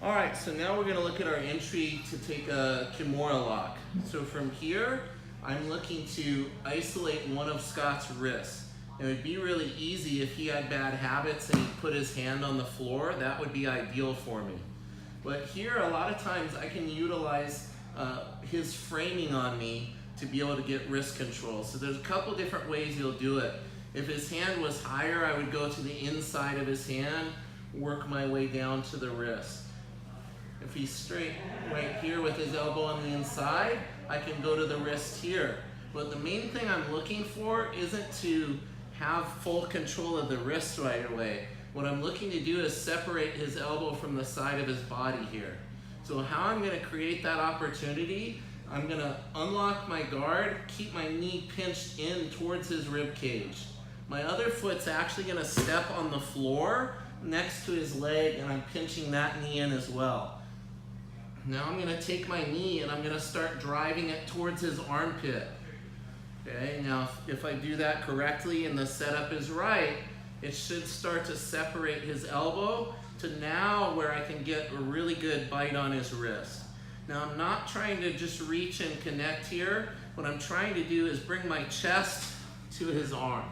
Alright, so now we're going to look at our entry to take a Kimura lock. So from here, I'm looking to isolate one of Scott's wrists. It would be really easy if he had bad habits and he put his hand on the floor. That would be ideal for me. But here, a lot of times, I can utilize his framing on me to be able to get wrist control. So there's a couple different ways you'll do it. If his hand was higher, I would go to the inside of his hand, work my way down to the wrist. If he's straight right here with his elbow on the inside, I can go to the wrist here. But the main thing I'm looking for isn't to have full control of the wrist right away. What I'm looking to do is separate his elbow from the side of his body here. So how I'm going to create that opportunity, I'm going to unlock my guard, keep my knee pinched in towards his rib cage. My other foot's actually going to step on the floor next to his leg, and I'm pinching that knee in as well. Now I'm going to take my knee and I'm going to start driving it towards his armpit. Okay, now if I do that correctly and the setup is right, it should start to separate his elbow to now where I can get a really good bite on his wrist. Now I'm not trying to just reach and connect here. What I'm trying to do is bring my chest to his arm.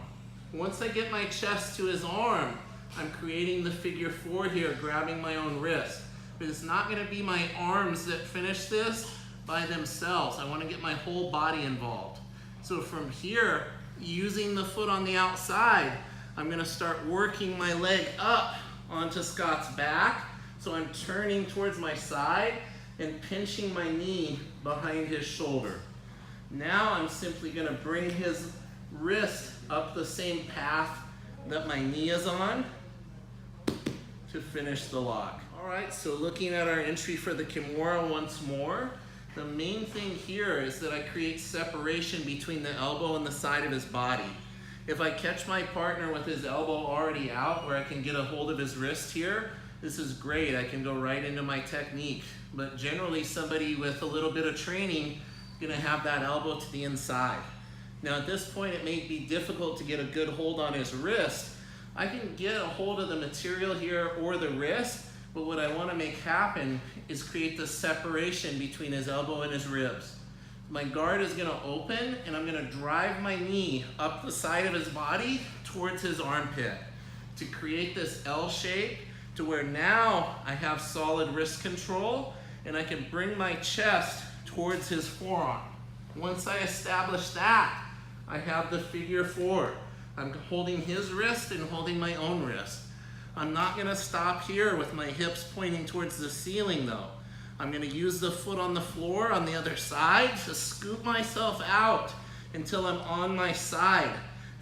Once I get my chest to his arm, I'm creating the figure 4 here, grabbing my own wrist. But it's not going to be my arms that finish this by themselves. I want to get my whole body involved. So from here, using the foot on the outside, I'm going to start working my leg up onto Scott's back. So I'm turning towards my side and pinching my knee behind his shoulder. Now I'm simply going to bring his wrist up the same path that my knee is on to finish the lock. Alright, so looking at our entry for the Kimura once more, the main thing here is that I create separation between the elbow and the side of his body. If I catch my partner with his elbow already out where I can get a hold of his wrist here, this is great. I can go right into my technique. But generally somebody with a little bit of training is going to have that elbow to the inside. Now at this point it may be difficult to get a good hold on his wrist. I can get a hold of the material here or the wrist, but what I want to make happen is create the separation between his elbow and his ribs. My guard is going to open and I'm going to drive my knee up the side of his body towards his armpit to create this L shape to where now I have solid wrist control and I can bring my chest towards his forearm. Once I establish that, I have the figure 4. I'm holding his wrist and holding my own wrist. I'm not going to stop here with my hips pointing towards the ceiling though. I'm going to use the foot on the floor on the other side to scoop myself out until I'm on my side,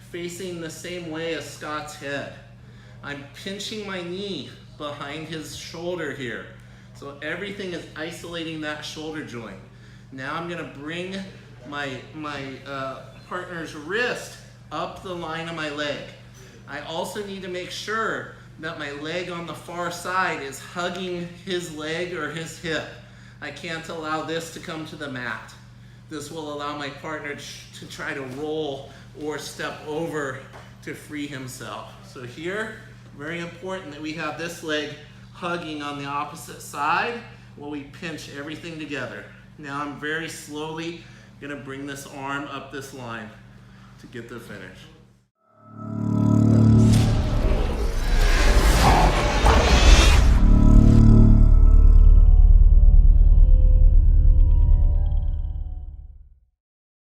facing the same way as Scott's head. I'm pinching my knee behind his shoulder here. So everything is isolating that shoulder joint. Now I'm going to bring my partner's wrist up the line of my leg. I also need to make sure that my leg on the far side is hugging his leg or his hip. I can't allow this to come to the mat. This will allow my partner to try to roll or step over to free himself. So here, very important that we have this leg hugging on the opposite side while we pinch everything together. Now I'm very slowly going to bring this arm up this line to get the finish.